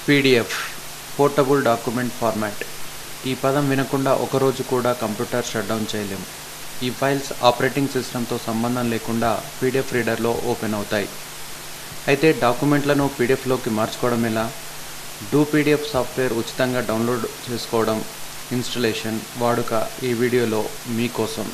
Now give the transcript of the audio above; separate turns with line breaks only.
PDF portable document format. ఈ పదం వినకుండా ఒకరోజు కూడా కంప్యూటర్ షట్డౌన్ చేయలేం. ఈ ఫైల్స్ ఆపరేటింగ్ సిస్టమ్తో సంబంధం లేకుండా పీడిఎఫ్ రీడర్లో ఓపెన్ అవుతాయి. అయితే డాక్యుమెంట్లను పీడిఎఫ్లోకి మార్చుకోవడం ఎలా? పీడిఎఫ్ సాఫ్ట్వేర్ ఉచితంగా డౌన్లోడ్ చేసుకోవడం, ఇన్స్టలేషన్, వాడుక ఈ వీడియోలో మీకోసం.